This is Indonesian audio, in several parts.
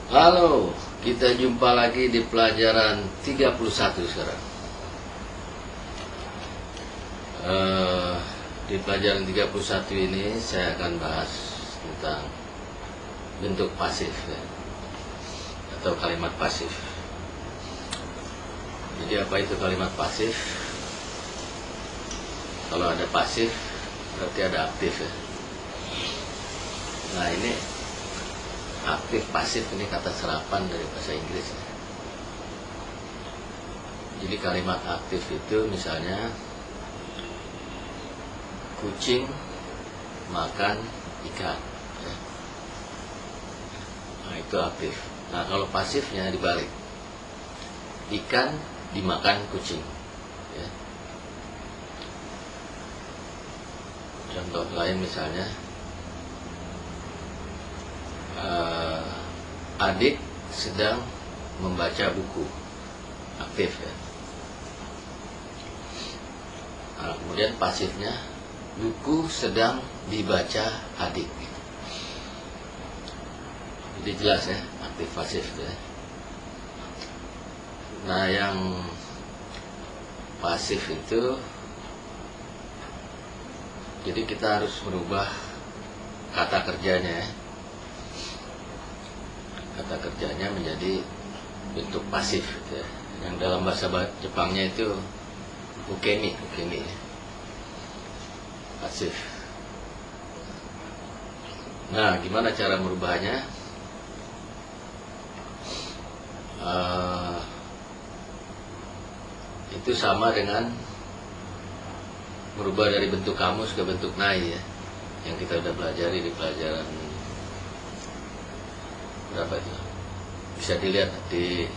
Halo, kita jumpa lagi di pelajaran 31 sekarang. Di pelajaran 31 ini saya akan bahas tentang bentuk pasif ya, atau kalimat pasif. Jadi apa itu kalimat pasif? Kalau ada pasif berarti ada aktif ya. Nah ini aktif pasif ini kata serapan dari bahasa Inggris ya. Jadi kalimat aktif itu misalnya kucing makan ikan ya. Nah itu aktif. Nah kalau pasifnya dibalik, ikan dimakan kucing ya. Contoh lain misalnya adik sedang membaca buku, aktif ya. Nah, kemudian pasifnya buku sedang dibaca adik. Jadi jelas ya, aktif pasif ya. Nah yang pasif itu, jadi kita harus merubah kata kerjanya ya. Kata kerjanya menjadi bentuk pasif gitu ya. Yang dalam bahasa Jepangnya itu ukemi ya. Pasif. Nah gimana cara merubahnya? Itu sama dengan merubah dari bentuk kamus ke bentuk nai ya, yang kita udah pelajari di pelajaran berapa itu? Bisa dilihat di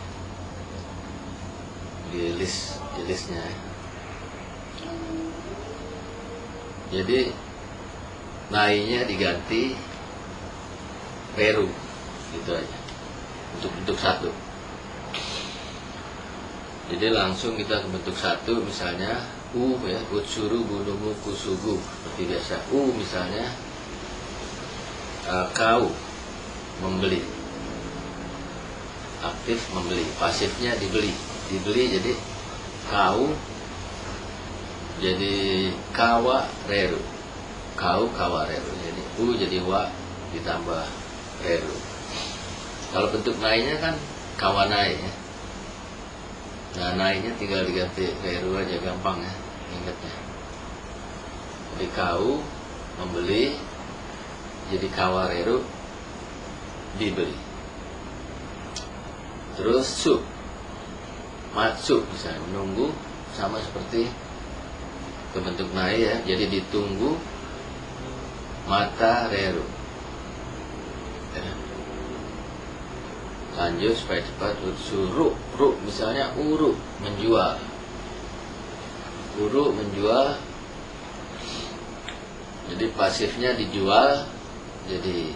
listnya. Jadi nainya diganti reru gitu aja untuk bentuk satu. Jadi langsung kita ke bentuk satu, misalnya ya, utsuru bunumu kusugu seperti biasa. Misalnya kau membeli, aktif membeli, pasifnya dibeli jadi kau, jadi kawa reru, kau kawa reru, jadi jadi wa ditambah reru. Kalau bentuk nainya kan kawanai ya. Nah nainya tinggal diganti reru aja, gampang ya ingatnya. Jadi kau membeli jadi kawa reru, dibeli. Terus matsu misalnya menunggu, sama seperti ke bentuk nai ya, jadi ditunggu mata reru ya. Lanjut supaya cepat, utsuru misalnya uru menjual, jadi pasifnya dijual jadi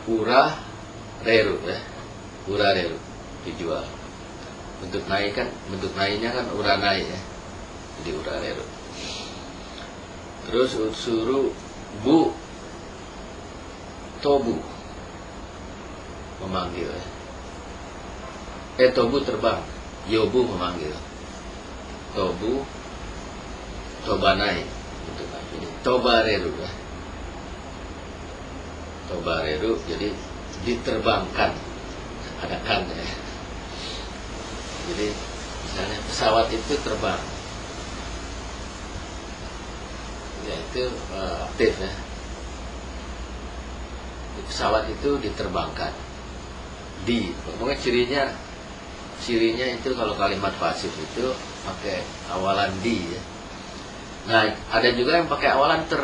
ura reru ya, ura reru dijual. Bentuk nainya kan ura nai ya, jadi ura reru. Terus utsuru bu tobu memanggil ya. Tobu terbang, yobu memanggil, tobu tobanai bentuk ini, tobareru ya. Tobareru jadi diterbangkan, ada kan ya. Jadi misalnya pesawat itu terbang ya, itu aktif ya. Pesawat itu diterbangkan, pokoknya cirinya itu kalau kalimat pasif itu pakai awalan di ya. Nah ada juga yang pakai awalan ter.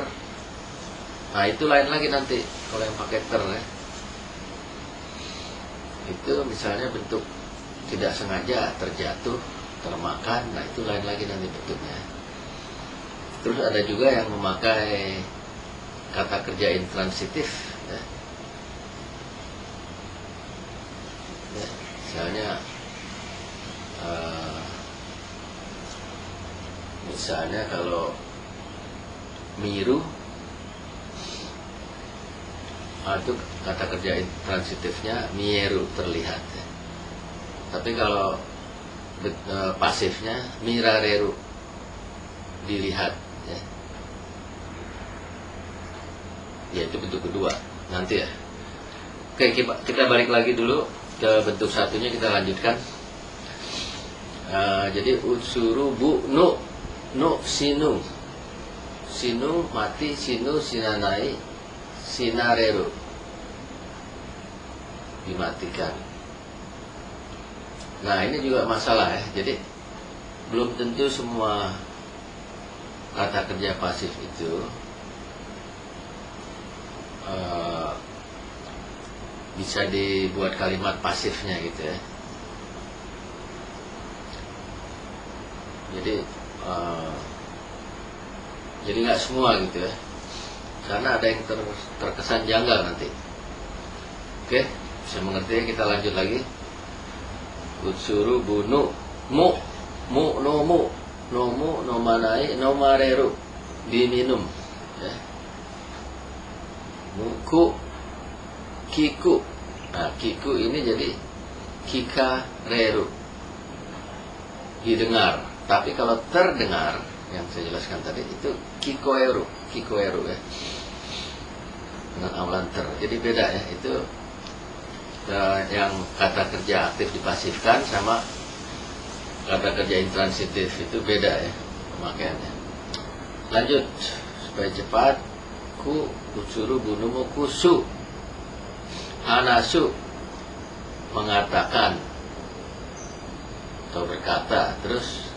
Nah itu lain lagi nanti kalau yang pakai ter ya. Itu misalnya bentuk tidak sengaja terjatuh, termakan, nah itu lain lagi nanti bentuknya. Terus ada juga yang memakai kata kerja intransitif ya. Misalnya misalnya kalau miru itu kata kerja intransitifnya mieru, terlihat ya. Tapi kalau pasifnya mirareru, dilihat ya. Ya itu bentuk kedua nanti ya. Oke, kita balik lagi dulu ke bentuk satunya, kita lanjutkan. Jadi utsuru bu nu sinu, sinu mati, sinu sinanai, sinareru, dimatikan. Nah ini juga masalah ya. Jadi belum tentu semua kata kerja pasif itu bisa dibuat kalimat pasifnya gitu ya. Jadi nggak semua gitu ya, karena ada yang terkesan janggal nanti. Oke, bisa mengerti ya? Kita lanjut lagi. Utsuru bunu mu nomu nomanai nomareru, diminum ya. Muku kiku, nah kiku ini jadi kika reru, didengar. Tapi kalau terdengar, yang saya jelaskan tadi itu kikoeru ya, dengan awalan ter. Jadi beda ya, itu yang kata kerja aktif dipasifkan sama kata kerja intransitif itu beda ya pemakaiannya. Lanjut supaya cepat. Ku utsuru bunumu kusu, hanasu, mengatakan atau berkata, terus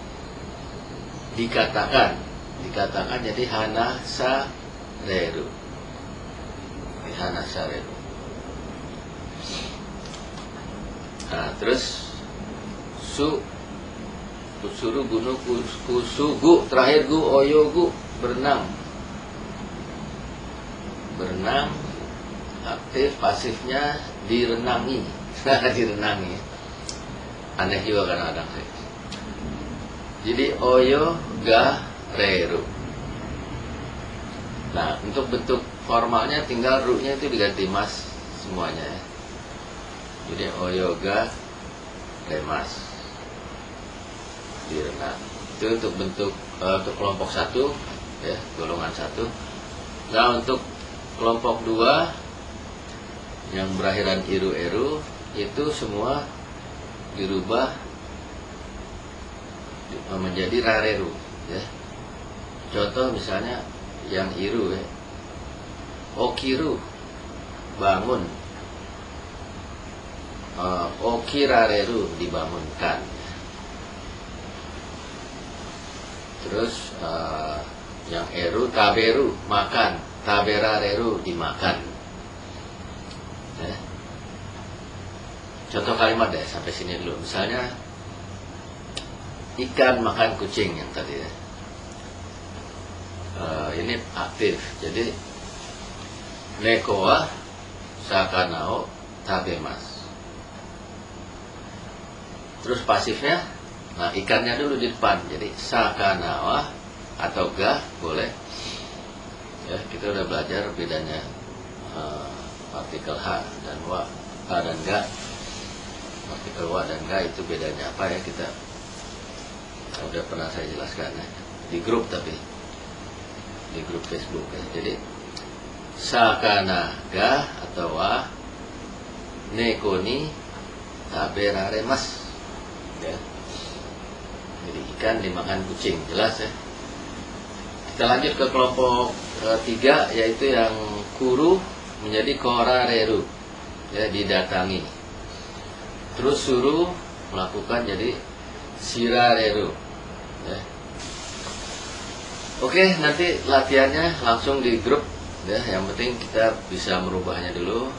dikatakan jadi hanasa reru, hanasa reru. Nah terus utsuru bunu kusugu, terakhir gu oyogu, berenang aktif, pasifnya direnangi. Direnangi aneh juga kadang-kadang. Jadi oyo ga reru. Nah untuk bentuk formalnya tinggal ru-nya itu diganti mas semuanya ya. Jadi oyo ga remas, direnang. Itu untuk bentuk untuk kelompok 1 ya, golongan 1. Nah untuk kelompok 2 yang berakhiran iru-eru itu semua dirubah menjadi rareru ya. Contoh misalnya yang iru ya, okiru, bangun, okirareru, dibangunkan. Terus yang eru, taberu, makan, taberareru, dimakan ya. Contoh kalimat deh sampai sini dulu. Misalnya ikan makan kucing yang tadi ya. Ini aktif. Jadi neko wa sakanao tabemas. Terus pasifnya, nah ikannya dulu di depan. Jadi sakanawa atau ga boleh. Ya, kita udah belajar bedanya partikel h dan wa, h dan ga. Partikel wa dan ga itu bedanya apa ya, kita udah pernah saya jelaskan ya. Di grup, tapi di grup Facebook ya. Jadi sakana ga atau wa neko ni taberaremas ya. Jadi ikan dimakan kucing, jelas ya. Kita lanjut ke kelompok 3, yaitu yang kuru menjadi korareru ya, didatangi. Terus suruh melakukan jadi sirareru ya. Oke, nanti latihannya langsung di grup ya. Yang penting kita bisa merubahnya dulu.